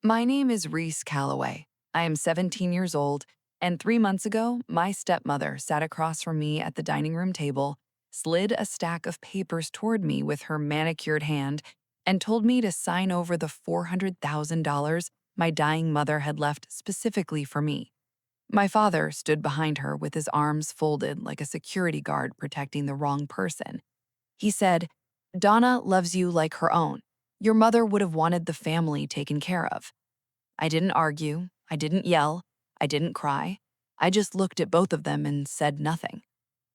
My name is Reese Calloway. I am 17 years old, and 3 months ago, my stepmother sat across from me at the dining room table, slid a stack of papers toward me with her manicured hand, and told me to sign over the $400,000 my dying mother had left specifically for me. My father stood behind her with his arms folded like a security guard protecting the wrong person. He said, "Donna loves you like her own. Your mother would have wanted the family taken care of." I didn't argue, I didn't yell, I didn't cry. I just looked at both of them and said nothing.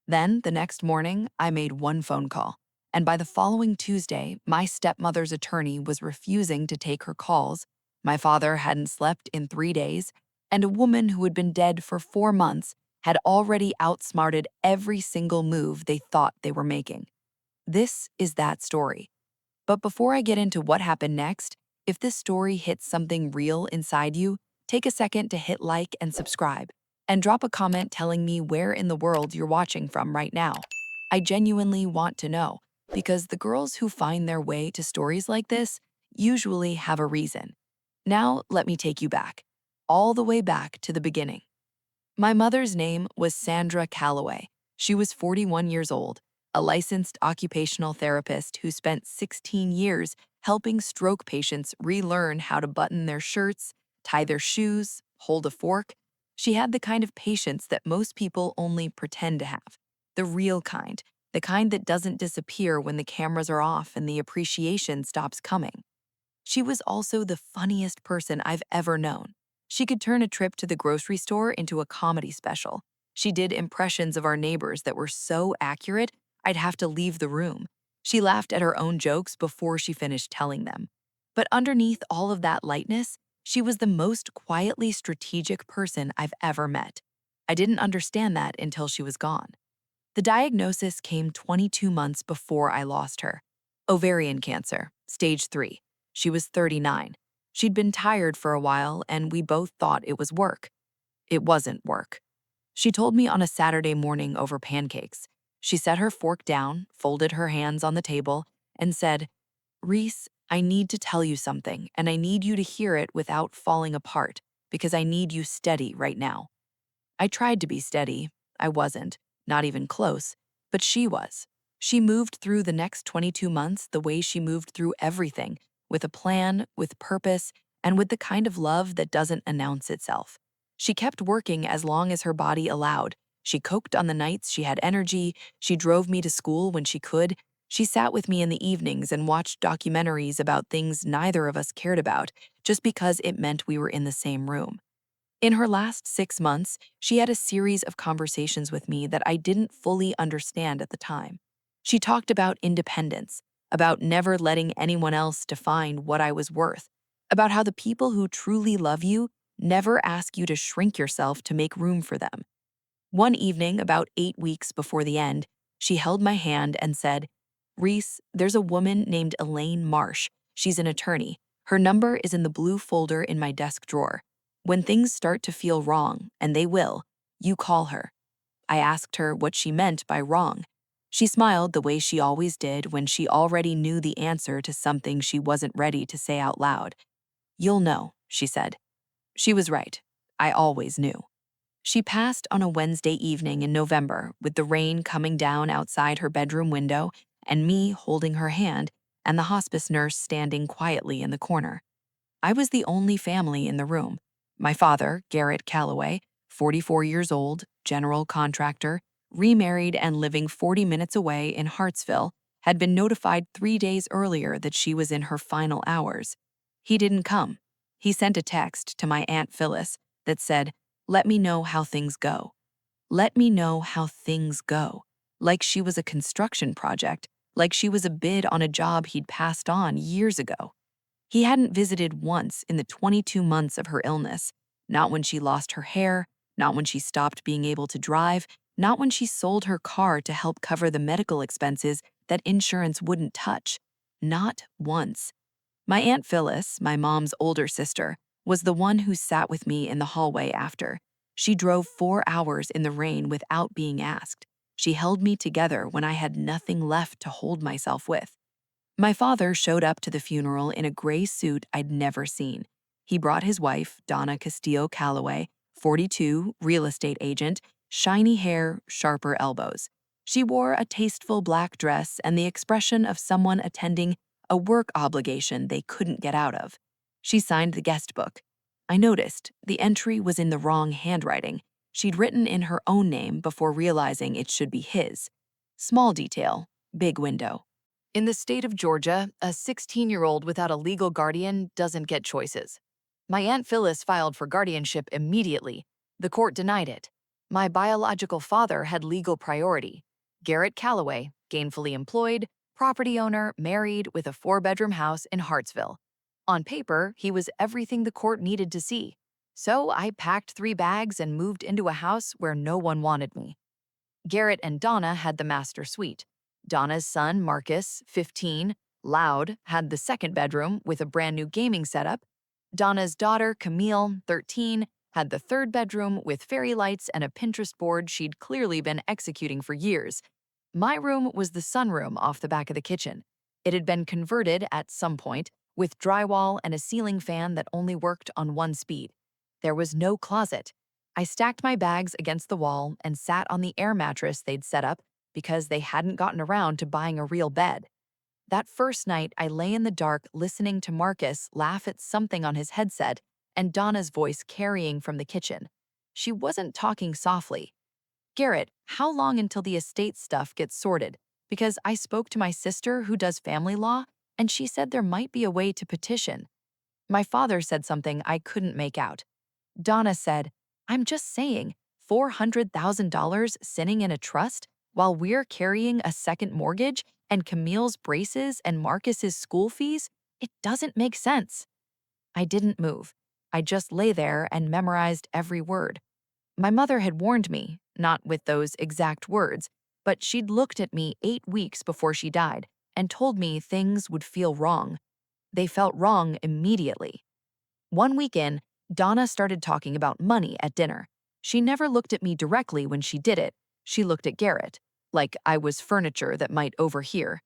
Then, the next morning, I made one phone call. And by the following Tuesday, my stepmother's attorney was refusing to take her calls. My father hadn't slept in 3 days, and a woman who had been dead for 4 months had already outsmarted every single move they thought they were making. This is that story. But before I get into what happened next, if this story hits something real inside you, take a second to hit like and subscribe, and drop a comment telling me where in the world you're watching from right now. I genuinely want to know, because the girls who find their way to stories like this usually have a reason. Now, let me take you back, all the way back to the beginning. My mother's name was Sandra Calloway. She was 41 years old, a licensed occupational therapist who spent 16 years helping stroke patients relearn how to button their shirts, tie their shoes, hold a fork. She had the kind of patience that most people only pretend to have, the real kind, the kind that doesn't disappear when the cameras are off and the appreciation stops coming. She was also the funniest person I've ever known. She could turn a trip to the grocery store into a comedy special. She did impressions of our neighbors that were so accurate, I'd have to leave the room. She laughed at her own jokes before she finished telling them. But underneath all of that lightness, she was the most quietly strategic person I've ever met. I didn't understand that until she was gone. The diagnosis came 22 months before I lost her. Ovarian cancer, stage 3. She was 39. She'd been tired for a while, and we both thought it was work. It wasn't work. She told me on a Saturday morning over pancakes. She set her fork down, folded her hands on the table, and said, "Reese, I need to tell you something, and I need you to hear it without falling apart, because I need you steady right now." I tried to be steady. I wasn't, not even close, but she was. She moved through the next 22 months the way she moved through everything, with a plan, with purpose, and with the kind of love that doesn't announce itself. She kept working as long as her body allowed. She cooked on the nights she had energy, she drove me to school when she could, she sat with me in the evenings and watched documentaries about things neither of us cared about, just because it meant we were in the same room. In her last 6 months, she had a series of conversations with me that I didn't fully understand at the time. She talked about independence, about never letting anyone else define what I was worth, about how the people who truly love you never ask you to shrink yourself to make room for them. One evening, about 8 weeks before the end, she held my hand and said, "Reese, there's a woman named Elaine Marsh. She's an attorney. Her number is in the blue folder in my desk drawer. When things start to feel wrong, and they will, you call her." I asked her what she meant by wrong. She smiled the way she always did when she already knew the answer to something she wasn't ready to say out loud. "You'll know," she said. She was right. I always knew. She passed on a Wednesday evening in November with the rain coming down outside her bedroom window and me holding her hand and the hospice nurse standing quietly in the corner. I was the only family in the room. My father, Garrett Calloway, 44 years old, general contractor, remarried and living 40 minutes away in Hartsville, had been notified 3 days earlier that she was in her final hours. He didn't come. He sent a text to my Aunt Phyllis that said, "Let me know how things go." Let me know how things go. Like she was a construction project, like she was a bid on a job he'd passed on years ago. He hadn't visited once in the 22 months of her illness, not when she lost her hair, not when she stopped being able to drive, not when she sold her car to help cover the medical expenses that insurance wouldn't touch. Not once. My Aunt Phyllis, my mom's older sister, was the one who sat with me in the hallway after. She drove 4 hours in the rain without being asked. She held me together when I had nothing left to hold myself with. My father showed up to the funeral in a gray suit I'd never seen. He brought his wife, Donna Castillo Calloway, 42, real estate agent, shiny hair, sharper elbows. She wore a tasteful black dress and the expression of someone attending a work obligation they couldn't get out of. She signed the guest book. I noticed the entry was in the wrong handwriting. She'd written in her own name before realizing it should be his. Small detail, big window. In the state of Georgia, a 16-year-old without a legal guardian doesn't get choices. My Aunt Phyllis filed for guardianship immediately. The court denied it. My biological father had legal priority. Garrett Calloway, gainfully employed, property owner, married with a 4-bedroom house in Hartsville. On paper, he was everything the court needed to see. So I packed 3 bags and moved into a house where no one wanted me. Garrett and Donna had the master suite. Donna's son, Marcus, 15, loud, had the 2nd bedroom with a brand new gaming setup. Donna's daughter, Camille, 13, had the 3rd bedroom with fairy lights and a Pinterest board she'd clearly been executing for years. My room was the sunroom off the back of the kitchen. It had been converted at some point with drywall and a ceiling fan that only worked on 1 speed. There was no closet. I stacked my bags against the wall and sat on the air mattress they'd set up because they hadn't gotten around to buying a real bed. That first night, I lay in the dark listening to Marcus laugh at something on his headset and Donna's voice carrying from the kitchen. She wasn't talking softly. "Garrett, how long until the estate stuff gets sorted? Because I spoke to my sister who does family law, and she said there might be a way to petition." My father said something I couldn't make out. Donna said, "I'm just saying, $400,000 sitting in a trust while we're carrying a second mortgage and Camille's braces and Marcus's school fees? It doesn't make sense." I didn't move. I just lay there and memorized every word. My mother had warned me, not with those exact words, but she'd looked at me 8 weeks before she died and told me things would feel wrong. They felt wrong immediately. One weekend, Donna started talking about money at dinner. She never looked at me directly when she did it. She looked at Garrett, like I was furniture that might overhear.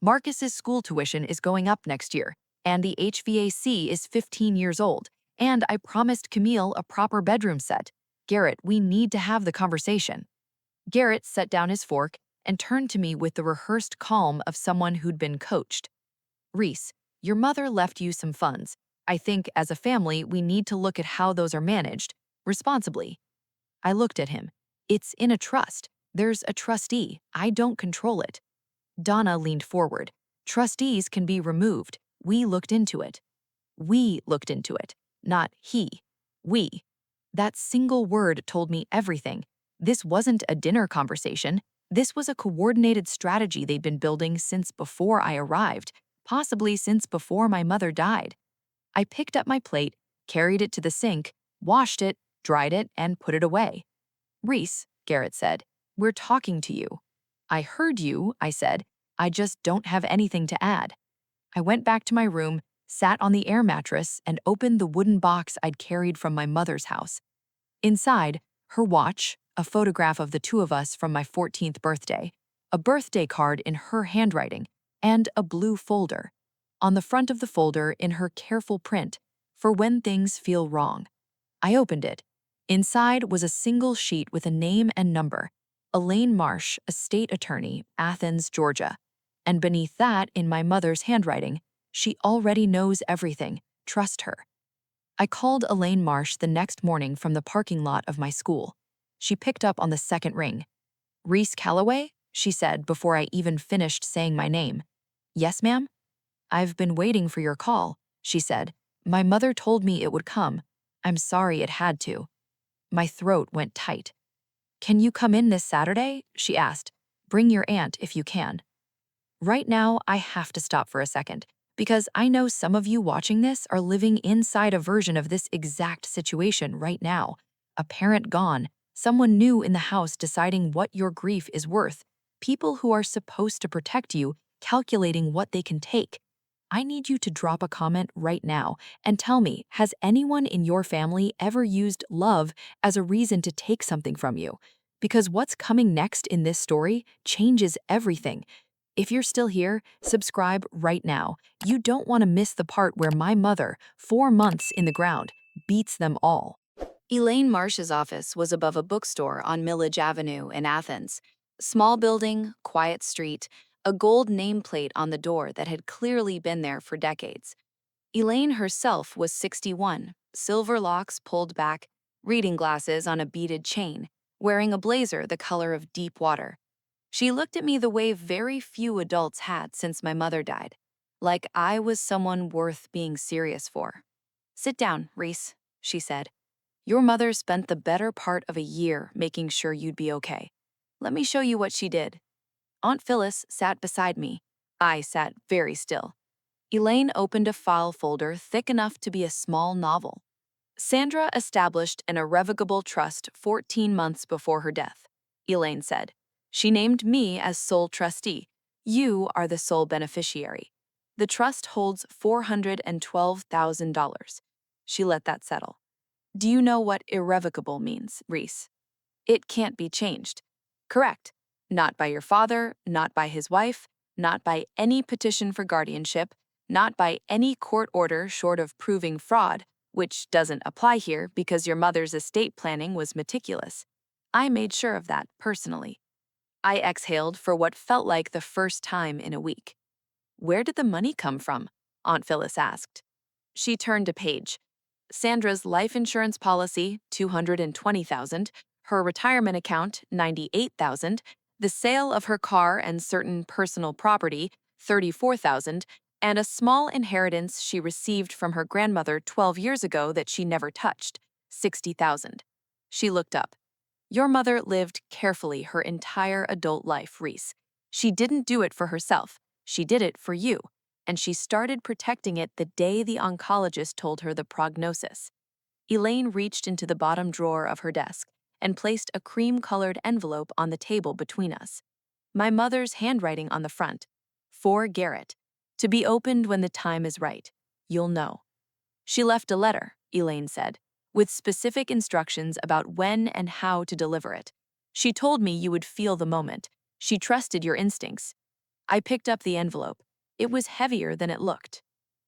"Marcus's school tuition is going up next year, and the HVAC is 15 years old, and I promised Camille a proper bedroom set. Garrett, we need to have the conversation." Garrett set down his fork and turned to me with the rehearsed calm of someone who'd been coached. "Reese, your mother left you some funds. I think as a family, we need to look at how those are managed, responsibly." I looked at him. "It's in a trust. There's a trustee. I don't control it." Donna leaned forward. "Trustees can be removed. We looked into it." We looked into it, not he. We. That single word told me everything. This wasn't a dinner conversation. This was a coordinated strategy they'd been building since before I arrived, possibly since before my mother died. I picked up my plate, carried it to the sink, washed it, dried it, and put it away. "Reese," Garrett said, "we're talking to you." "I heard you," I said. "I just don't have anything to add." I went back to my room, sat on the air mattress, and opened the wooden box I'd carried from my mother's house. Inside, her watch, a photograph of the 2 of us from my 14th birthday, a birthday card in her handwriting, and a blue folder. On the front of the folder, in her careful print, "For when things feel wrong." I opened it. Inside was a single sheet with a name and number. Elaine Marsh, a state attorney, Athens, Georgia. And beneath that, in my mother's handwriting, "She already knows everything. Trust her." I called Elaine Marsh the next morning from the parking lot of my school. She picked up on the second ring. "Reese Calloway?" she said before I even finished saying my name. "Yes, ma'am?" "I've been waiting for your call," she said. "My mother told me it would come. I'm sorry it had to." My throat went tight. "Can you come in this Saturday?" she asked. "Bring your aunt if you can." Right now, I have to stop for a second, because I know some of you watching this are living inside a version of this exact situation right now. A parent gone, someone new in the house deciding what your grief is worth, people who are supposed to protect you calculating what they can take. I need you to drop a comment right now and tell me, has anyone in your family ever used love as a reason to take something from you? Because what's coming next in this story changes everything. If you're still here, subscribe right now. You don't want to miss the part where my mother, 4 months in the ground, beats them all. Elaine Marsh's office was above a bookstore on Millage Avenue in Athens. Small building, quiet street, a gold nameplate on the door that had clearly been there for decades. Elaine herself was 61, silver locks pulled back, reading glasses on a beaded chain, wearing a blazer the color of deep water. She looked at me the way very few adults had since my mother died, like I was someone worth being serious for. "Sit down, Reese," she said. "Your mother spent the better part of a year making sure you'd be okay. Let me show you what she did." Aunt Phyllis sat beside me. I sat very still. Elaine opened a file folder thick enough to be a small novel. "Sandra established an irrevocable trust 14 months before her death," Elaine said. "She named me as sole trustee. You are the sole beneficiary. The trust holds $412,000. She let that settle. "Do you know what irrevocable means, Reese?" "It can't be changed." "Correct. Not by your father, not by his wife, not by any petition for guardianship, not by any court order short of proving fraud, which doesn't apply here because your mother's estate planning was meticulous. I made sure of that personally." I exhaled for what felt like the first time in a week. "Where did the money come from?" Aunt Phyllis asked. She turned a page. "Sandra's life insurance policy, $220,000, her retirement account, $98,000, the sale of her car and certain personal property, $34,000, and a small inheritance she received from her grandmother 12 years ago that she never touched, $60,000. She looked up. "Your mother lived carefully her entire adult life, Reese. She didn't do it for herself. She did it for you. And she started protecting it the day the oncologist told her the prognosis." Elaine reached into the bottom drawer of her desk and placed a cream-colored envelope on the table between us. My mother's handwriting on the front. "For Garrett. To be opened when the time is right. You'll know." "She left a letter," Elaine said, "with specific instructions about when and how to deliver it. She told me you would feel the moment. She trusted your instincts." I picked up the envelope. It was heavier than it looked.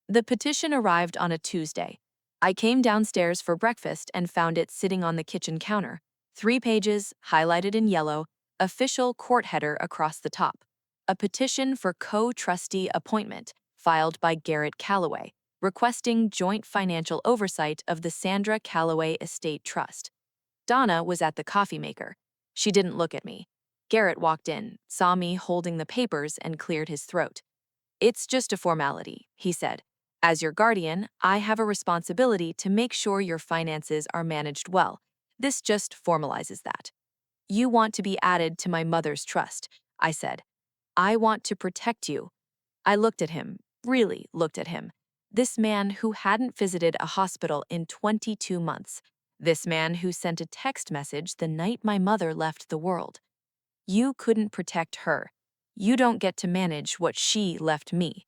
The petition arrived on a Tuesday. I came downstairs for breakfast and found it sitting on the kitchen counter. 3 pages, highlighted in yellow, official court header across the top. A petition for co-trustee appointment, filed by Garrett Calloway, requesting joint financial oversight of the Sandra Calloway Estate Trust. Donna was at the coffee maker. She didn't look at me. Garrett walked in, saw me holding the papers, and cleared his throat. "It's just a formality," he said. "As your guardian, I have a responsibility to make sure your finances are managed well. This just formalizes that." "You want to be added to my mother's trust," I said. "I want to protect you." I looked at him, really looked at him. This man who hadn't visited a hospital in 22 months. This man who sent a text message the night my mother left the world. "You couldn't protect her. You don't get to manage what she left me."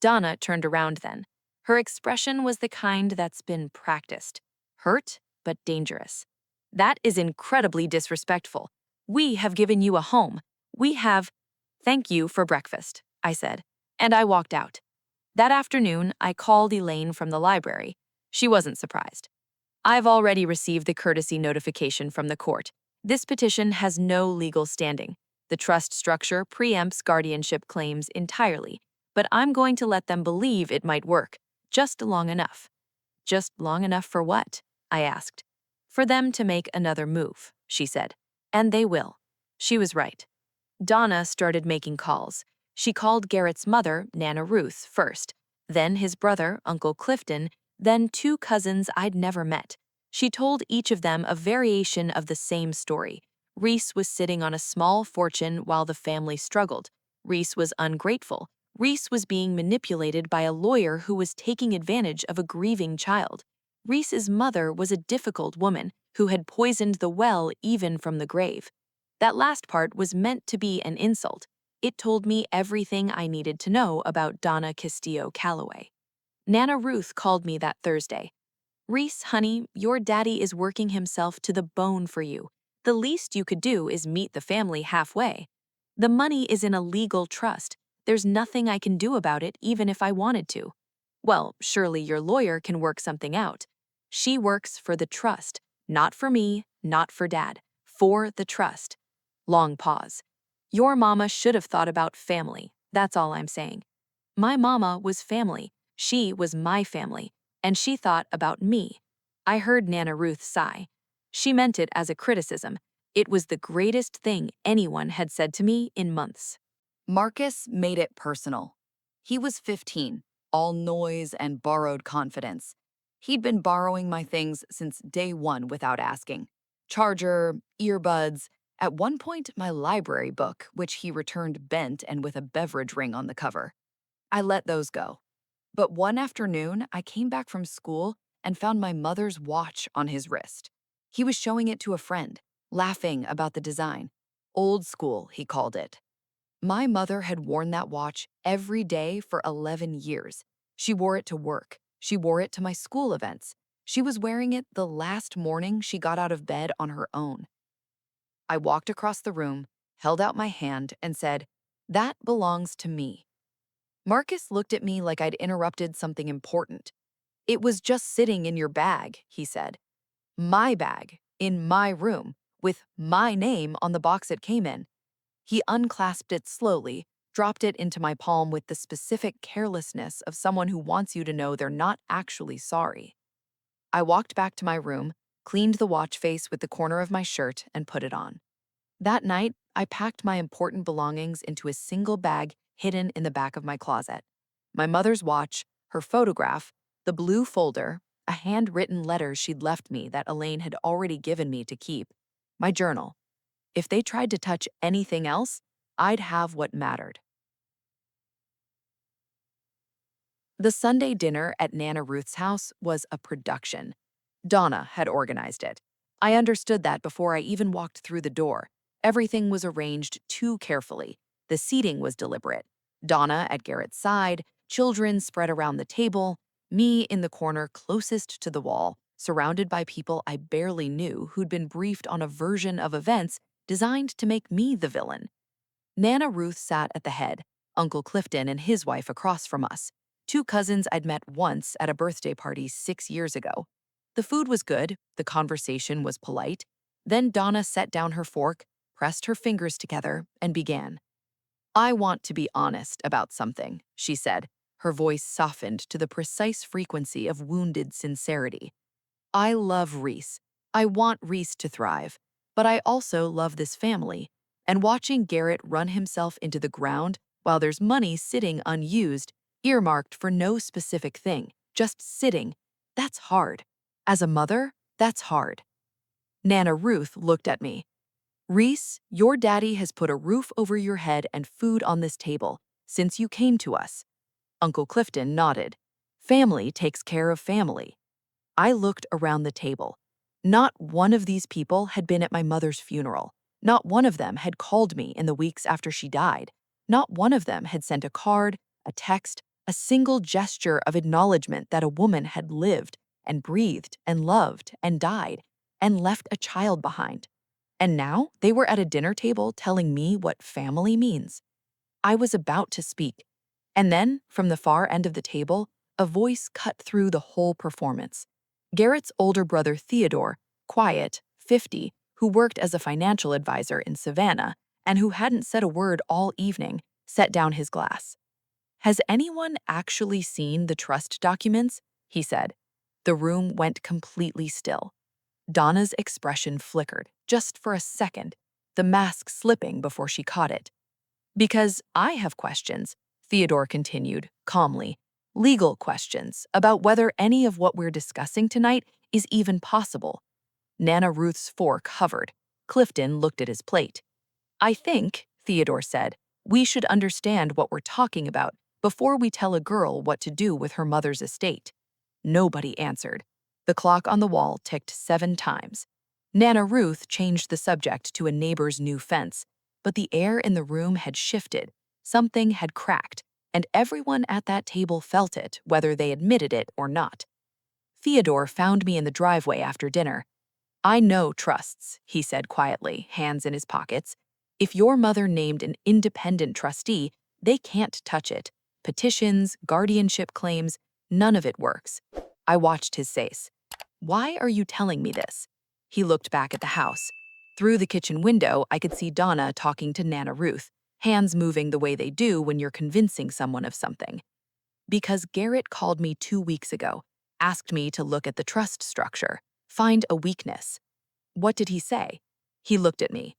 Donna turned around then. Her expression was the kind that's been practiced. Hurt, but dangerous. "That is incredibly disrespectful. We have given you a home. We have—" "Thank you for breakfast," I said, and I walked out. That afternoon, I called Elaine from the library. She wasn't surprised. "I've already received the courtesy notification from the court. This petition has no legal standing. The trust structure preempts guardianship claims entirely, but I'm going to let them believe it might work, just long enough." "Just long enough for what?" I asked. "For them to make another move," she said. "And they will." She was right. Donna started making calls. She called Garrett's mother, Nana Ruth, first, then his brother, Uncle Clifton, then 2 cousins I'd never met. She told each of them a variation of the same story. Reese was sitting on a small fortune while the family struggled. Reese was ungrateful. Reese was being manipulated by a lawyer who was taking advantage of a grieving child. Reese's mother was a difficult woman who had poisoned the well even from the grave. That last part was meant to be an insult. It told me everything I needed to know about Donna Castillo Calloway. Nana Ruth called me that Thursday. "Reese, honey, your daddy is working himself to the bone for you. The least you could do is meet the family halfway." The money is in a legal trust. There's nothing I can do about it even if I wanted to. Well, surely your lawyer can work something out. She works for the trust, not for me, not for Dad, for the trust. Long pause. Your mama should have thought about family. That's all I'm saying. My mama was family. She was my family, and she thought about me. I heard Nana Ruth sigh. She meant it as a criticism. It was the greatest thing anyone had said to me in months. Marcus made it personal. He was 15, all noise and borrowed confidence. He'd been borrowing my things since day one without asking. Charger, earbuds, at one point my library book, which he returned bent and with a beverage ring on the cover. I let those go. But one afternoon, I came back from school and found my mother's watch on his wrist. He was showing it to a friend, laughing about the design. Old school, he called it. My mother had worn that watch every day for 11 years. She wore it to work. She wore it to my school events. She was wearing it the last morning she got out of bed on her own. I walked across the room, held out my hand, and said, "That belongs to me." Marcus looked at me like I'd interrupted something important. "It was just sitting in your bag," he said. "My bag, in my room, with my name on the box it came in." He unclasped it slowly, dropped it into my palm with the specific carelessness of someone who wants you to know they're not actually sorry. I walked back to my room, cleaned the watch face with the corner of my shirt, and put it on. That night, I packed my important belongings into a single bag hidden in the back of my closet. My mother's watch, her photograph, the blue folder, a handwritten letter she'd left me that Elaine had already given me to keep, my journal. If they tried to touch anything else, I'd have what mattered. The Sunday dinner at Nana Ruth's house was a production. Donna had organized it. I understood that before I even walked through the door. Everything was arranged too carefully. The seating was deliberate. Donna at Garrett's side, children spread around the table, me in the corner closest to the wall, surrounded by people I barely knew who'd been briefed on a version of events designed to make me the villain. Nana Ruth sat at the head, Uncle Clifton and his wife across from us, two cousins I'd met once at a birthday party 6 years ago. The food was good, the conversation was polite. Then Donna set down her fork, pressed her fingers together, and began. "I want to be honest about something," she said, her voice softened to the precise frequency of wounded sincerity. "I love Reese. I want Reese to thrive. But I also love this family. And watching Garrett run himself into the ground while there's money sitting unused, earmarked for no specific thing, just sitting, that's hard. As a mother, that's hard." Nana Ruth looked at me. "Reese, your daddy has put a roof over your head and food on this table since you came to us." Uncle Clifton nodded. "Family takes care of family." I looked around the table. Not one of these people had been at my mother's funeral. Not one of them had called me in the weeks after she died. Not one of them had sent a card, a text, a single gesture of acknowledgement that a woman had lived and breathed and loved and died and left a child behind. And now they were at a dinner table telling me what family means. I was about to speak. And then, from the far end of the table, a voice cut through the whole performance. Garrett's older brother Theodore, quiet, 50, who worked as a financial advisor in Savannah and who hadn't said a word all evening, set down his glass. "Has anyone actually seen the trust documents?" he said. The room went completely still. Donna's expression flickered, just for a second, the mask slipping before she caught it. "Because I have questions," Theodore continued, calmly. "Legal questions about whether any of what we're discussing tonight is even possible." Nana Ruth's fork hovered. Clifton looked at his plate. "I think," Theodore said, "we should understand what we're talking about before we tell a girl what to do with her mother's estate." Nobody answered. The clock on the wall ticked 7 times. Nana Ruth changed the subject to a neighbor's new fence, but the air in the room had shifted. Something had cracked, and everyone at that table felt it, whether they admitted it or not. Theodore found me in the driveway after dinner. "I know trusts," he said quietly, hands in his pockets. If your mother named an independent trustee, they can't touch it. Petitions, guardianship claims, none of it works. I watched his face. Why are you telling me this? He looked back at the house. Through the kitchen window, I could see Donna talking to Nana Ruth, hands moving the way they do when you're convincing someone of something. Because Garrett called me 2 weeks ago, asked me to look at the trust structure, find a weakness. What did he say? He looked at me.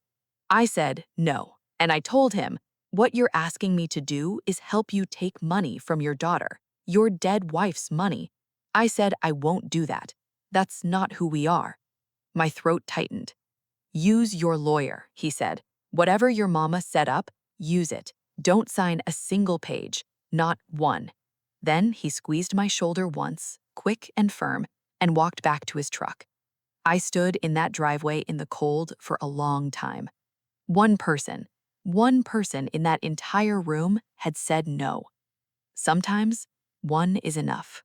I said no, and I told him, what you're asking me to do is help you take money from your daughter, your dead wife's money. I said I won't do that. That's not who we are. My throat tightened. Use your lawyer, he said. Whatever your mama set up, use it. Don't sign a single page, not one. Then he squeezed my shoulder once, quick and firm, and walked back to his truck. I stood in that driveway in the cold for a long time. One person in that entire room had said no. Sometimes, one is enough.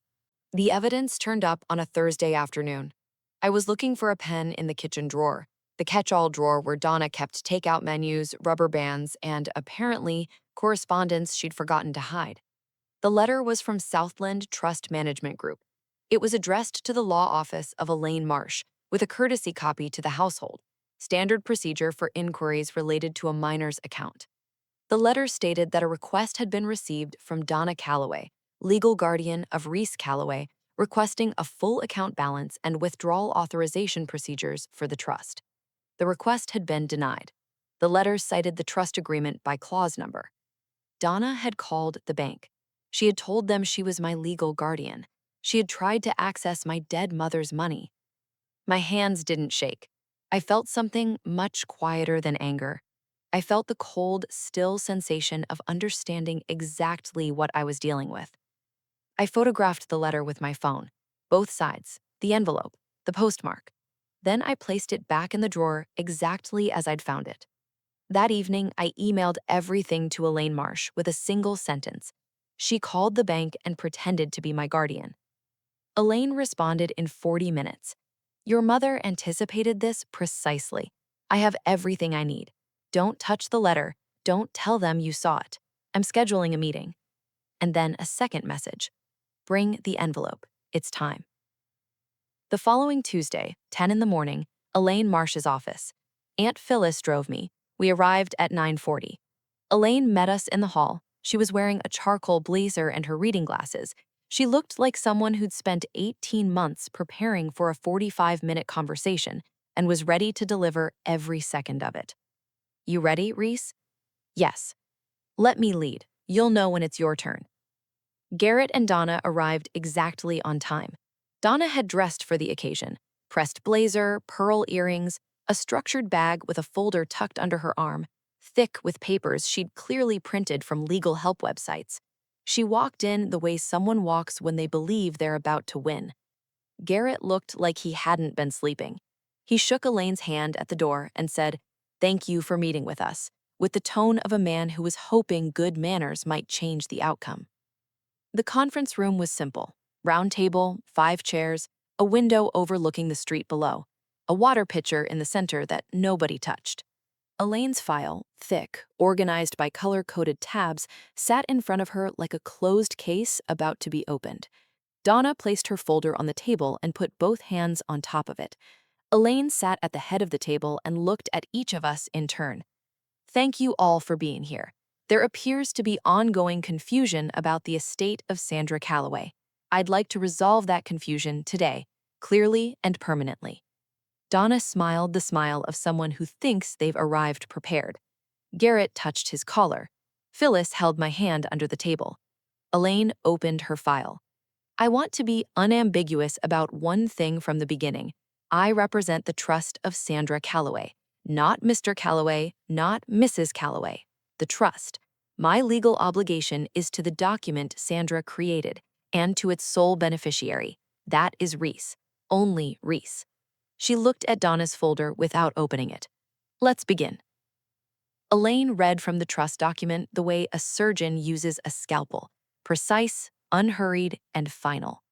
The evidence turned up on a Thursday afternoon. I was looking for a pen in the kitchen drawer, the catch-all drawer where Donna kept takeout menus, rubber bands, and, apparently, correspondence she'd forgotten to hide. The letter was from Southland Trust Management Group. It was addressed to the law office of Elaine Marsh, with a courtesy copy to the household, standard procedure for inquiries related to a minor's account. The letter stated that a request had been received from Donna Calloway, legal guardian of Reese Calloway, requesting a full account balance and withdrawal authorization procedures for the trust. The request had been denied. The letter cited the trust agreement by clause number. Donna had called the bank. She had told them she was my legal guardian. She had tried to access my dead mother's money. My hands didn't shake. I felt something much quieter than anger. I felt the cold, still sensation of understanding exactly what I was dealing with. I photographed the letter with my phone, both sides, the envelope, the postmark. Then I placed it back in the drawer exactly as I'd found it. That evening, I emailed everything to Elaine Marsh with a single sentence. She called the bank and pretended to be my guardian. Elaine responded in 40 minutes. Your mother anticipated this precisely. I have everything I need. Don't touch the letter. Don't tell them you saw it. I'm scheduling a meeting. And then a second message. Bring the envelope. It's time. The following Tuesday, 10 in the morning, Elaine Marsh's office. Aunt Phyllis drove me. We arrived at 9:40. Elaine met us in the hall. She was wearing a charcoal blazer and her reading glasses. She looked like someone who'd spent 18 months preparing for a 45-minute conversation and was ready to deliver every second of it. You ready, Reese? Yes. Let me lead. You'll know when it's your turn. Garrett and Donna arrived exactly on time. Donna had dressed for the occasion, pressed blazer, pearl earrings, a structured bag with a folder tucked under her arm, thick with papers she'd clearly printed from legal help websites. She walked in the way someone walks when they believe they're about to win. Garrett looked like he hadn't been sleeping. He shook Elaine's hand at the door and said, "Thank you for meeting with us," with the tone of a man who was hoping good manners might change the outcome. The conference room was simple. Round table, 5 chairs, a window overlooking the street below, a water pitcher in the center that nobody touched. Elaine's file, thick, organized by color-coded tabs, sat in front of her like a closed case about to be opened. Donna placed her folder on the table and put both hands on top of it. Elaine sat at the head of the table and looked at each of us in turn. Thank you all for being here. There appears to be ongoing confusion about the estate of Sandra Calloway. I'd like to resolve that confusion today, clearly and permanently. Donna smiled the smile of someone who thinks they've arrived prepared. Garrett touched his collar. Phyllis held my hand under the table. Elaine opened her file. I want to be unambiguous about one thing from the beginning. I represent the trust of Sandra Calloway, not Mr. Calloway, not Mrs. Calloway. The trust. My legal obligation is to the document Sandra created and to its sole beneficiary. That is Reese. Only Reese. She looked at Donna's folder without opening it. Let's begin. Elaine read from the trust document the way a surgeon uses a scalpel, precise, unhurried, and final.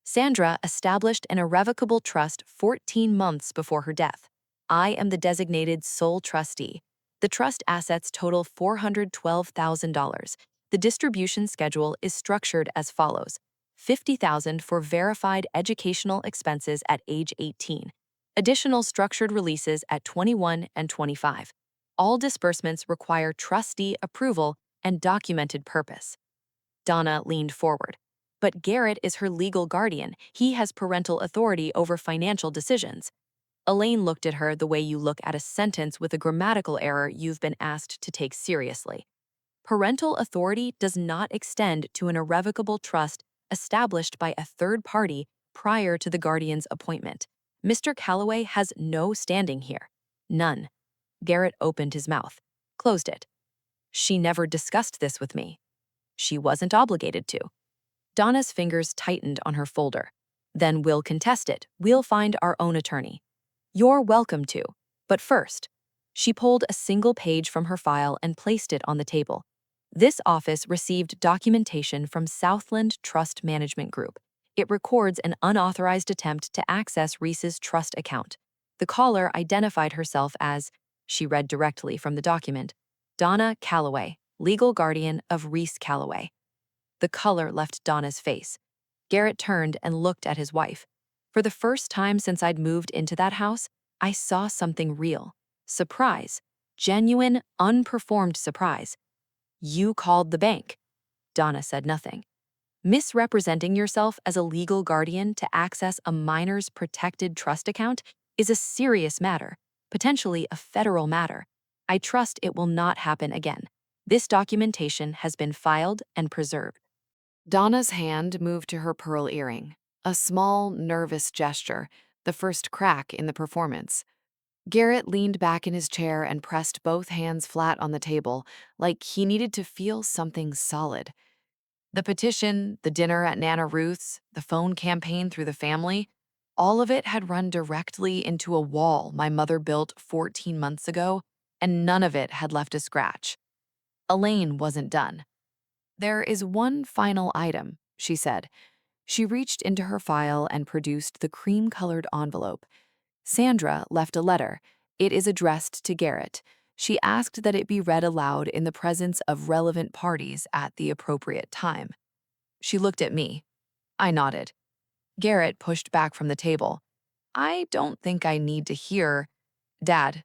Sandra established an irrevocable trust 14 months before her death. I am the designated sole trustee. The trust assets total $412,000. The distribution schedule is structured as follows: $50,000 for verified educational expenses at age 18, additional structured releases at 21 and 25. All disbursements require trustee approval and documented purpose. Donna leaned forward. But Garrett is her legal guardian. He has parental authority over financial decisions. Elaine looked at her the way you look at a sentence with a grammatical error you've been asked to take seriously. Parental authority does not extend to an irrevocable trust established by a third party prior to the guardian's appointment. Mr. Calloway has no standing here. None. Garrett opened his mouth, closed it. She never discussed this with me. She wasn't obligated to. Donna's fingers tightened on her folder. Then we'll contest it. We'll find our own attorney. You're welcome to. But first, she pulled a single page from her file and placed it on the table. This office received documentation from Southland Trust Management Group. It records an unauthorized attempt to access Reese's trust account. The caller identified herself as, she read directly from the document, Donna Calloway, legal guardian of Reese Calloway. The color left Donna's face. Garrett turned and looked at his wife. For the first time since I'd moved into that house, I saw something real. Surprise. Genuine, unperformed surprise. You called the bank. Donna said nothing. Misrepresenting yourself as a legal guardian to access a minor's protected trust account is a serious matter, potentially a federal matter. I trust it will not happen again. This documentation has been filed and preserved. Donna's hand moved to her pearl earring, a small, nervous gesture, the first crack in the performance. Garrett leaned back in his chair and pressed both hands flat on the table, like he needed to feel something solid. The petition, the dinner at Nana Ruth's, the phone campaign through the family, all of it had run directly into a wall my mother built 14 months ago, and none of it had left a scratch. Elaine wasn't done. There is one final item, she said. She reached into her file and produced the cream-colored envelope. Sandra left a letter. It is addressed to Garrett. She asked that it be read aloud in the presence of relevant parties at the appropriate time. She looked at me. I nodded. Garrett pushed back from the table. I don't think I need to hear. Dad.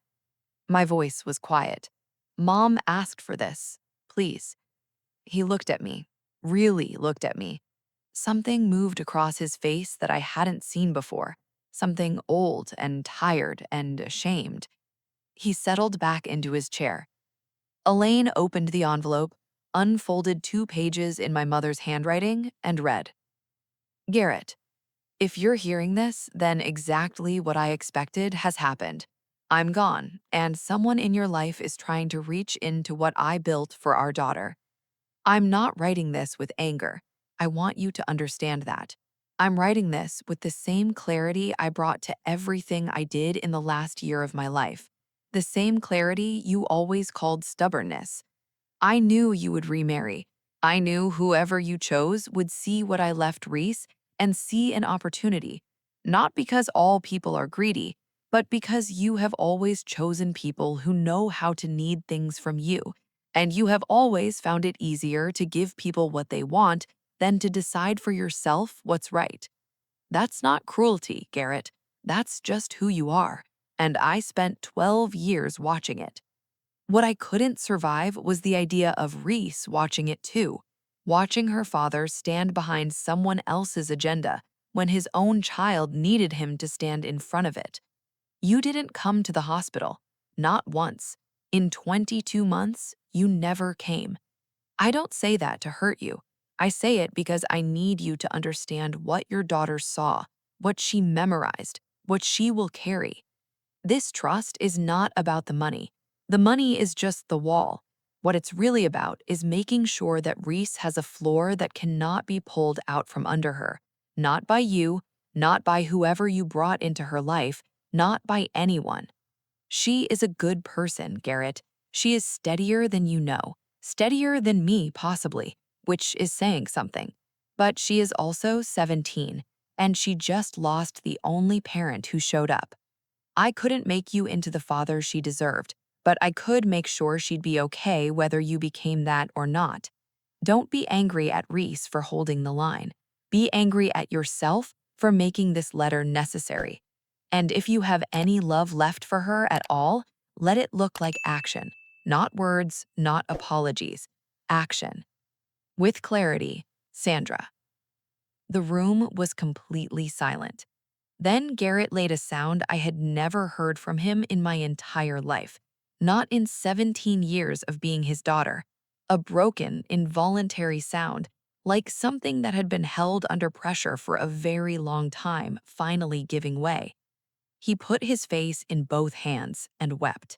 My voice was quiet. Mom asked for this. Please. He looked at me, really looked at me. Something moved across his face that I hadn't seen before, something old and tired and ashamed. He settled back into his chair. Elaine opened the envelope, unfolded 2 pages in my mother's handwriting, and read, Garrett, if you're hearing this, then exactly what I expected has happened. I'm gone, and someone in your life is trying to reach into what I built for our daughter. I'm not writing this with anger. I want you to understand that. I'm writing this with the same clarity I brought to everything I did in the last year of my life. The same clarity you always called stubbornness. I knew you would remarry. I knew whoever you chose would see what I left Reese and see an opportunity. Not because all people are greedy, but because you have always chosen people who know how to need things from you. And you have always found it easier to give people what they want than to decide for yourself what's right. That's not cruelty, Garrett. That's just who you are. And I spent 12 years watching it. What I couldn't survive was the idea of Reese watching it too, watching her father stand behind someone else's agenda when his own child needed him to stand in front of it. You didn't come to the hospital, not once. In 22 months, you never came. I don't say that to hurt you. I say it because I need you to understand what your daughter saw, what she memorized, what she will carry. This trust is not about the money. The money is just the wall. What it's really about is making sure that Reese has a floor that cannot be pulled out from under her. Not by you, not by whoever you brought into her life, not by anyone. She is a good person, Garrett. She is steadier than you know, steadier than me possibly, which is saying something. But she is also 17, and she just lost the only parent who showed up. I couldn't make you into the father she deserved, but I could make sure she'd be okay whether you became that or not. Don't be angry at Reese for holding the line. Be angry at yourself for making this letter necessary. And if you have any love left for her at all, let it look like action. Not words, not apologies. Action. With clarity, Sandra. The room was completely silent. Then Garrett laid a sound I had never heard from him in my entire life, not in 17 years of being his daughter. A broken, involuntary sound, like something that had been held under pressure for a very long time, finally giving way. He put his face in both hands and wept.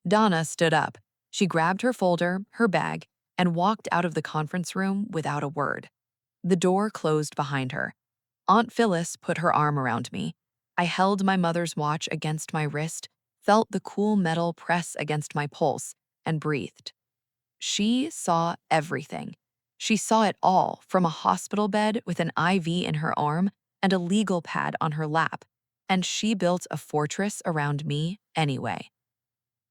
Donna stood up. She grabbed her folder, her bag, and walked out of the conference room without a word. The door closed behind her. Aunt Phyllis put her arm around me. I held my mother's watch against my wrist, felt the cool metal press against my pulse, and breathed. She saw everything. She saw it all, from a hospital bed with an IV in her arm and a legal pad on her lap, and she built a fortress around me anyway.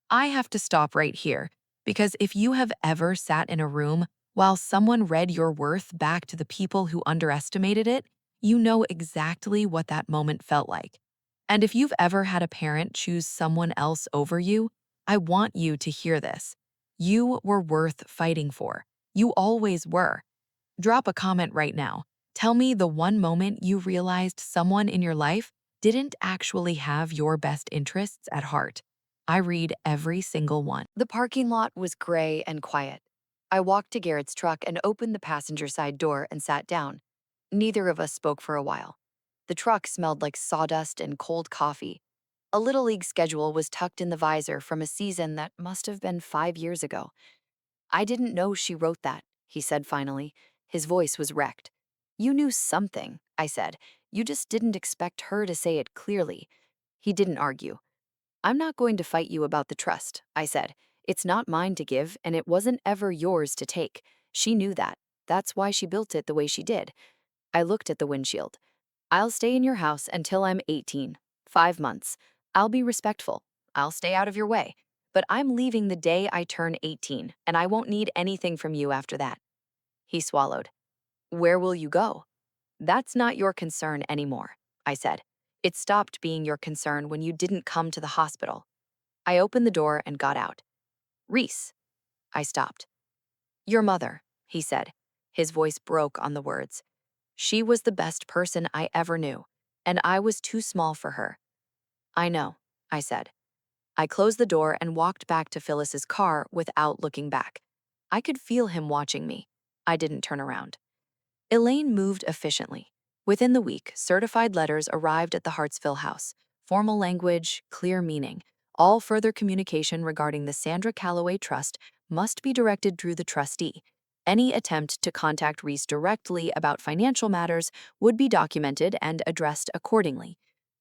I have to stop right here, because if you have ever sat in a room while someone read your worth back to the people who underestimated it, you know exactly what that moment felt like. And if you've ever had a parent choose someone else over you, I want you to hear this. You were worth fighting for. You always were. Drop a comment right now. Tell me the one moment you realized someone in your life didn't actually have your best interests at heart. I read every single one. The parking lot was gray and quiet. I walked to Garrett's truck and opened the passenger side door and sat down. Neither of us spoke for a while. The truck smelled like sawdust and cold coffee. A Little League schedule was tucked in the visor from a season that must have been 5 years ago. I didn't know she wrote that, he said finally. His voice was wrecked. You knew something, I said. You just didn't expect her to say it clearly. He didn't argue. I'm not going to fight you about the trust, I said. It's not mine to give, and it wasn't ever yours to take. She knew that. That's why she built it the way she did. I looked at the windshield. I'll stay in your house until I'm 18. 5 months. I'll be respectful. I'll stay out of your way. But I'm leaving the day I turn 18, and I won't need anything from you after that. He swallowed. Where will you go? That's not your concern anymore, I said. It stopped being your concern when you didn't come to the hospital. I opened the door and got out. Reese. I stopped. Your mother, he said. His voice broke on the words. She was the best person I ever knew, and I was too small for her. I know, I said. I closed the door and walked back to Phyllis's car without looking back. I could feel him watching me. I didn't turn around. Elaine moved efficiently. Within the week, certified letters arrived at the Hartsville house. Formal language, clear meaning. All further communication regarding the Sandra Calloway Trust must be directed through the trustee. Any attempt to contact Reese directly about financial matters would be documented and addressed accordingly.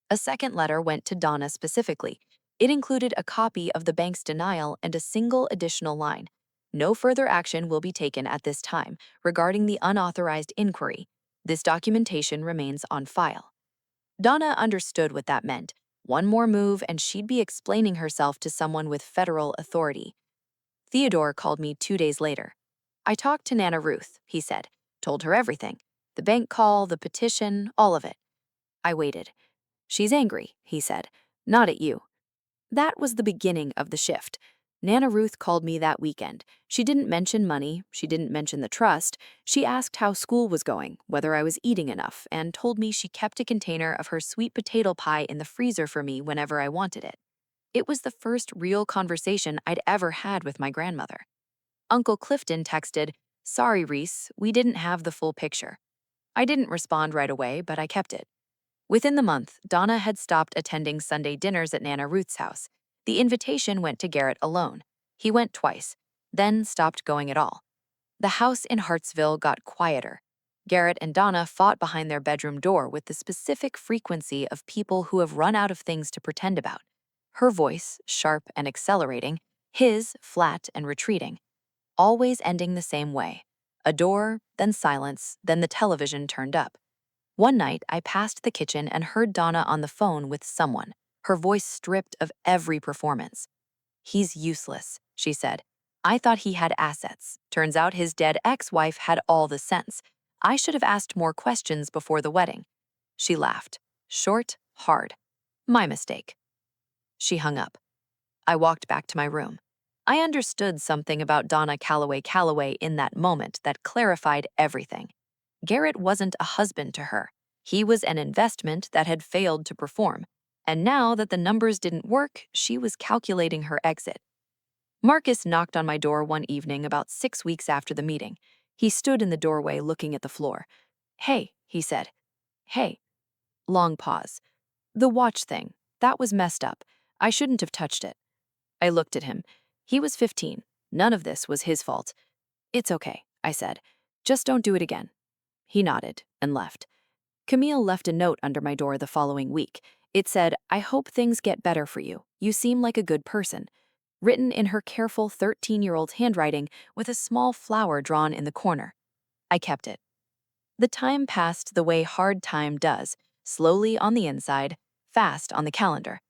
A second letter went to Donna specifically. It included a copy of the bank's denial and a single additional line. No further action will be taken at this time regarding the unauthorized inquiry. This documentation remains on file. Donna understood what that meant. One more move and she'd be explaining herself to someone with federal authority. Theodore called me 2 days later. I talked to Nana Ruth, he said. Told her everything. The bank call, the petition, all of it. I waited. She's angry, he said. Not at you. That was the beginning of the shift. Nana Ruth called me that weekend. She didn't mention money, she didn't mention the trust. She asked how school was going, whether I was eating enough, and told me she kept a container of her sweet potato pie in the freezer for me whenever I wanted it. It was the first real conversation I'd ever had with my grandmother. Uncle Clifton texted, Sorry, Reese, we didn't have the full picture. I didn't respond right away, but I kept it. Within the month, Donna had stopped attending Sunday dinners at Nana Ruth's house. The invitation went to Garrett alone. He went twice, then stopped going at all. The house in Hartsville got quieter. Garrett and Donna fought behind their bedroom door with the specific frequency of people who have run out of things to pretend about. Her voice, sharp and accelerating, his, flat and retreating, always ending the same way. A door, then silence, then the television turned up. One night, I passed the kitchen and heard Donna on the phone with someone, her voice stripped of every performance. He's useless, she said. I thought he had assets. Turns out his dead ex-wife had all the sense. I should have asked more questions before the wedding. She laughed. Short, hard. My mistake. She hung up. I walked back to my room. I understood something about Donna Calloway in that moment that clarified everything. Garrett wasn't a husband to her. He was an investment that had failed to perform. And now that the numbers didn't work, she was calculating her exit. Marcus knocked on my door one evening about 6 weeks after the meeting. He stood in the doorway looking at the floor. Hey, he said. Hey. Long pause. The watch thing. That was messed up. I shouldn't have touched it. I looked at him. He was 15. None of this was his fault. It's okay, I said. Just don't do it again. He nodded and left. Camille left a note under my door the following week. It said, I hope things get better for you. You seem like a good person. Written in her careful 13-year-old handwriting with a small flower drawn in the corner. I kept it. The time passed the way hard time does, slowly on the inside, fast on the calendar.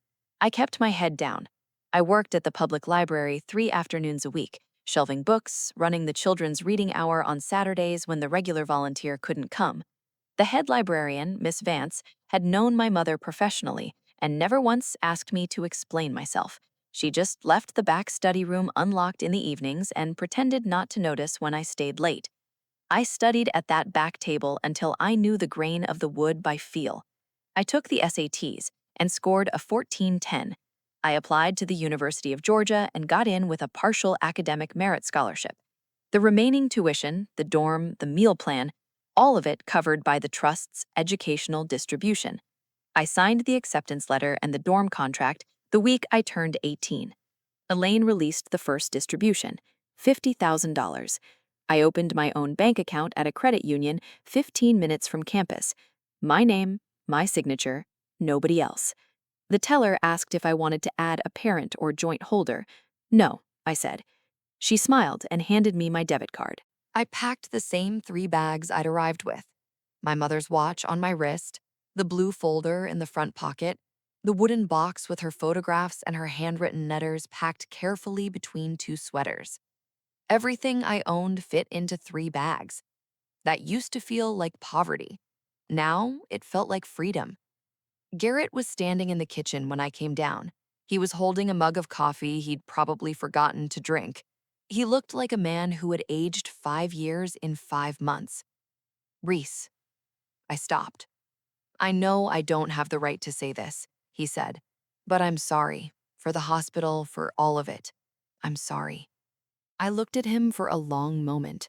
I kept my head down. I worked at the public library 3 afternoons a week, shelving books, running the children's reading hour on Saturdays when the regular volunteer couldn't come. The head librarian, Miss Vance, had known my mother professionally and never once asked me to explain myself. She just left the back study room unlocked in the evenings and pretended not to notice when I stayed late. I studied at that back table until I knew the grain of the wood by feel. I took the SATs and scored a 1410. I applied to the University of Georgia and got in with a partial academic merit scholarship. The remaining tuition, the dorm, the meal plan, all of it covered by the trust's educational distribution. I signed the acceptance letter and the dorm contract the week I turned 18. Elaine released the first distribution, $50,000. I opened my own bank account at a credit union 15 minutes from campus. My name, my signature, nobody else. The teller asked if I wanted to add a parent or joint holder. No, I said. She smiled and handed me my debit card. I packed the same 3 bags I'd arrived with. My mother's watch on my wrist, the blue folder in the front pocket, the wooden box with her photographs and her handwritten letters packed carefully between 2 sweaters. Everything I owned fit into 3 bags. That used to feel like poverty. Now it felt like freedom. Garrett was standing in the kitchen when I came down. He was holding a mug of coffee he'd probably forgotten to drink. He looked like a man who had aged 5 years in 5 months. Reese. I stopped. I know I don't have the right to say this, he said, but I'm sorry. For the hospital, for all of it. I'm sorry. I looked at him for a long moment.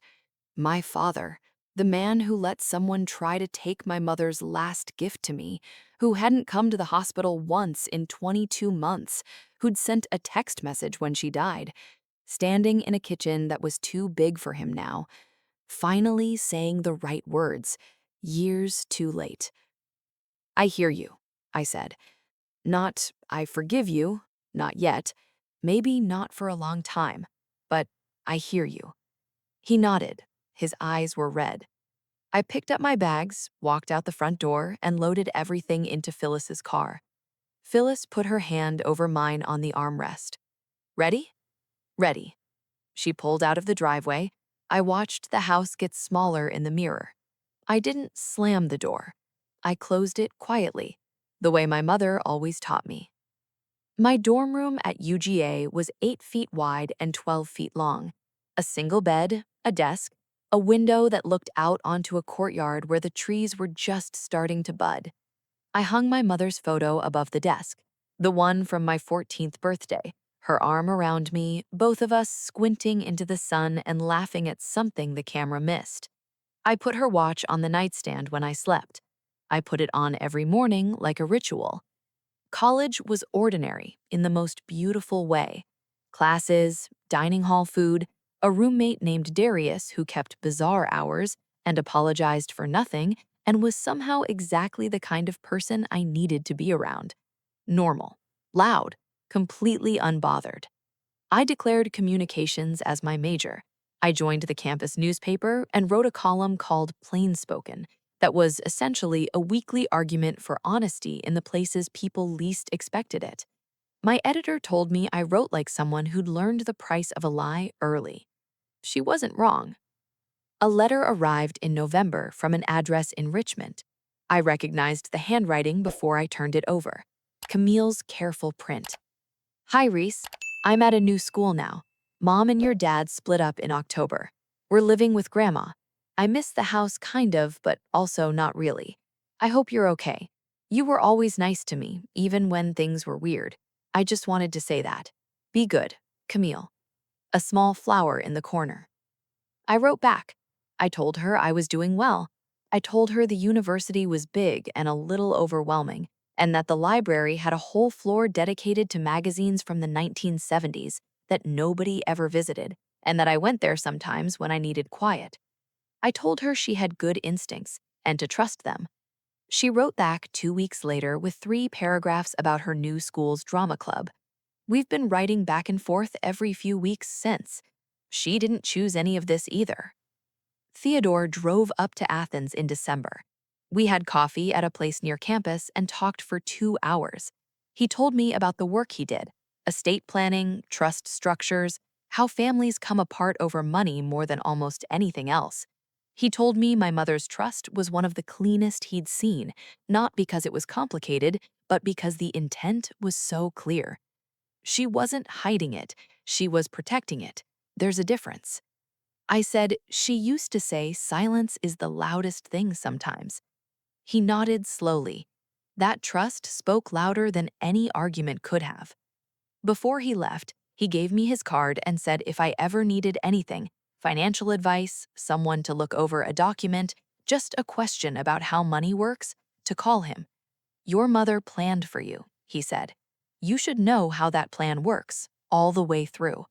My father, the man who let someone try to take my mother's last gift to me, who hadn't come to the hospital once in 22 months, who'd sent a text message when she died, standing in a kitchen that was too big for him now, finally saying the right words, years too late. I hear you, I said. Not, I forgive you, not yet, maybe not for a long time, but I hear you. He nodded. His eyes were red. I picked up my bags, walked out the front door, and loaded everything into Phyllis's car. Phyllis put her hand over mine on the armrest. Ready? Ready. She pulled out of the driveway. I watched the house get smaller in the mirror. I didn't slam the door. I closed it quietly, the way my mother always taught me. My dorm room at UGA was 8 feet wide and 12 feet long. A single bed, a desk, a window that looked out onto a courtyard where the trees were just starting to bud. I hung my mother's photo above the desk, the one from my 14th birthday, her arm around me, both of us squinting into the sun and laughing at something the camera missed. I put her watch on the nightstand when I slept. I put it on every morning like a ritual. College was ordinary in the most beautiful way. Classes, dining hall food, a roommate named Darius who kept bizarre hours and apologized for nothing and was somehow exactly the kind of person I needed to be around. Normal, loud, completely unbothered. I declared communications as my major. I joined the campus newspaper and wrote a column called Plainspoken that was essentially a weekly argument for honesty in the places people least expected it. My editor told me I wrote like someone who'd learned the price of a lie early. She wasn't wrong. A letter arrived in November from an address in Richmond. I recognized the handwriting before I turned it over. Camille's careful print. Hi, Reese. I'm at a new school now. Mom and your dad split up in October. We're living with Grandma. I miss the house kind of, but also not really. I hope you're okay. You were always nice to me, even when things were weird. I just wanted to say that. Be good, Camille. A small flower in the corner. I wrote back. I told her I was doing well. I told her the university was big and a little overwhelming, and that the library had a whole floor dedicated to magazines from the 1970s that nobody ever visited, and that I went there sometimes when I needed quiet. I told her she had good instincts and to trust them. She wrote back 2 weeks later with 3 paragraphs about her new school's drama club. We've been writing back and forth every few weeks since. She didn't choose any of this either. Theodore drove up to Athens in December. We had coffee at a place near campus and talked for 2 hours. He told me about the work he did, estate planning, trust structures, how families come apart over money more than almost anything else. He told me my mother's trust was one of the cleanest he'd seen, not because it was complicated, but because the intent was so clear. She wasn't hiding it, she was protecting it. There's a difference. I said, she used to say silence is the loudest thing sometimes. He nodded slowly. That trust spoke louder than any argument could have. Before he left, he gave me his card and said if I ever needed anything, financial advice, someone to look over a document, just a question about how money works, to call him. Your mother planned for you, he said. You should know how that plan works, all the way through.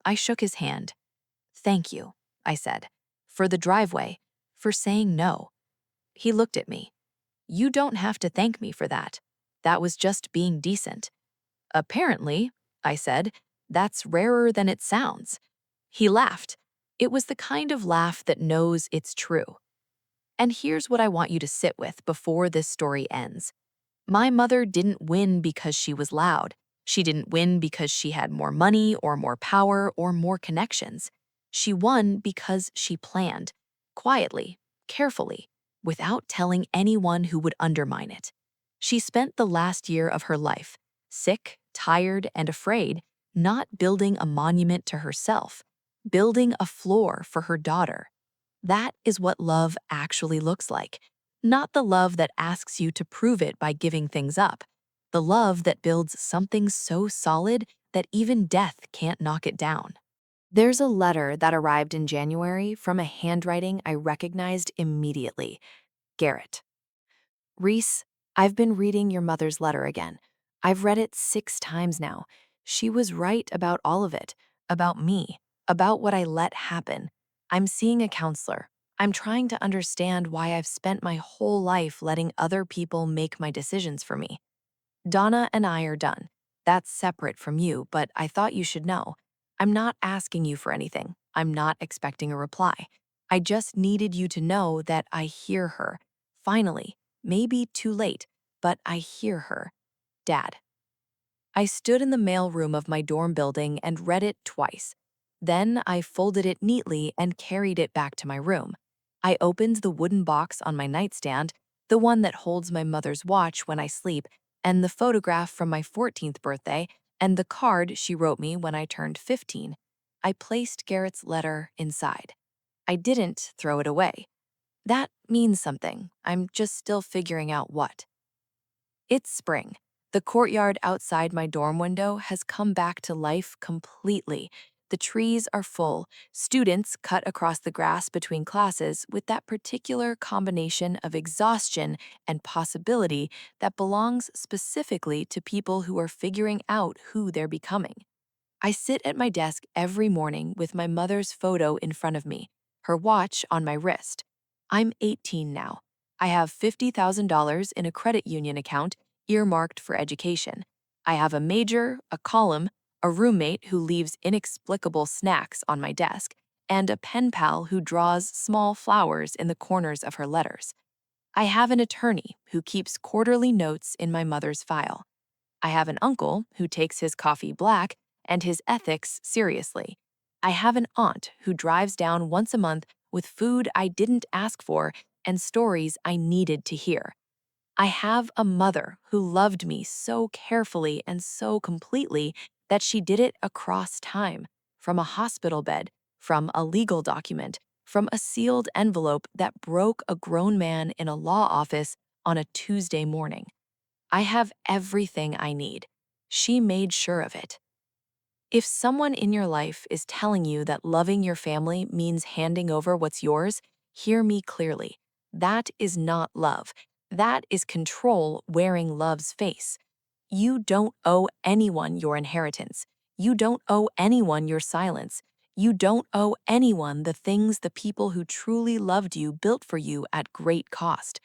I shook his hand. Thank you, I said, for the driveway, for saying no. He looked at me. You don't have to thank me for that. That was just being decent. Apparently, I said, that's rarer than it sounds. He laughed. It was the kind of laugh that knows it's true. And here's what I want you to sit with before this story ends. My mother didn't win because she was loud. She didn't win because she had more money or more power or more connections. She won because she planned, quietly, carefully, without telling anyone who would undermine it. She spent the last year of her life, sick, tired, and afraid, not building a monument to herself, building a floor for her daughter. That is what love actually looks like. Not the love that asks you to prove it by giving things up. The love that builds something so solid that even death can't knock it down. There's a letter that arrived in January from a handwriting I recognized immediately. Garrett. Reese, I've been reading your mother's letter again. I've read it 6 times now. She was right about all of it, about me, about what I let happen. I'm seeing a counselor. I'm trying to understand why I've spent my whole life letting other people make my decisions for me. Donna and I are done. That's separate from you, but I thought you should know. I'm not asking you for anything. I'm not expecting a reply. I just needed you to know that I hear her. Finally, maybe too late, but I hear her. Dad. I stood in the mailroom of my dorm building and read it twice. Then I folded it neatly and carried it back to my room. I opened the wooden box on my nightstand, the one that holds my mother's watch when I sleep, and the photograph from my 14th birthday, and the card she wrote me when I turned 15. I placed Garrett's letter inside. I didn't throw it away. That means something. I'm just still figuring out what. It's spring. The courtyard outside my dorm window has come back to life completely. The trees are full. Students cut across the grass between classes with that particular combination of exhaustion and possibility that belongs specifically to people who are figuring out who they're becoming. I sit at my desk every morning with my mother's photo in front of me, her watch on my wrist. I'm 18 now. I have $50,000 in a credit union account earmarked for education. I have a major, a column, a roommate who leaves inexplicable snacks on my desk, and a pen pal who draws small flowers in the corners of her letters. I have an attorney who keeps quarterly notes in my mother's file. I have an uncle who takes his coffee black and his ethics seriously. I have an aunt who drives down once a month with food I didn't ask for and stories I needed to hear. I have a mother who loved me so carefully and so completely that she did it across time, from a hospital bed, from a legal document, from a sealed envelope that broke a grown man in a law office on a Tuesday morning. I have everything I need. She made sure of it. If someone in your life is telling you that loving your family means handing over what's yours, hear me clearly. That is not love. That is control wearing love's face. You don't owe anyone your inheritance. You don't owe anyone your silence. You don't owe anyone the things the people who truly loved you built for you at great cost.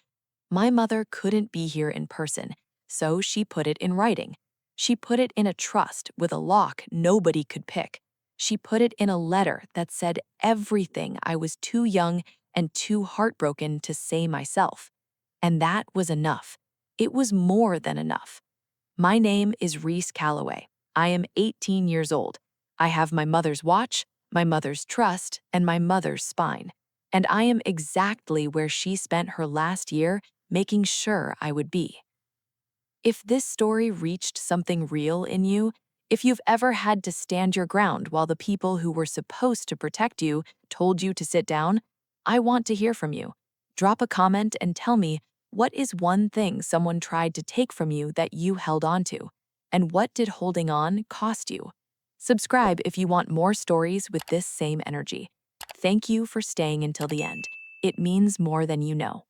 My mother couldn't be here in person, so she put it in writing. She put it in a trust with a lock nobody could pick. She put it in a letter that said everything I was too young and too heartbroken to say myself. And that was enough. It was more than enough. My name is Reese Calloway. I am 18 years old. I have my mother's watch, my mother's trust, and my mother's spine. And I am exactly where she spent her last year making sure I would be. If this story reached something real in you, if you've ever had to stand your ground while the people who were supposed to protect you told you to sit down, I want to hear from you. Drop a comment and tell me, what is one thing someone tried to take from you that you held on to? And what did holding on cost you? Subscribe if you want more stories with this same energy. Thank you for staying until the end. It means more than you know.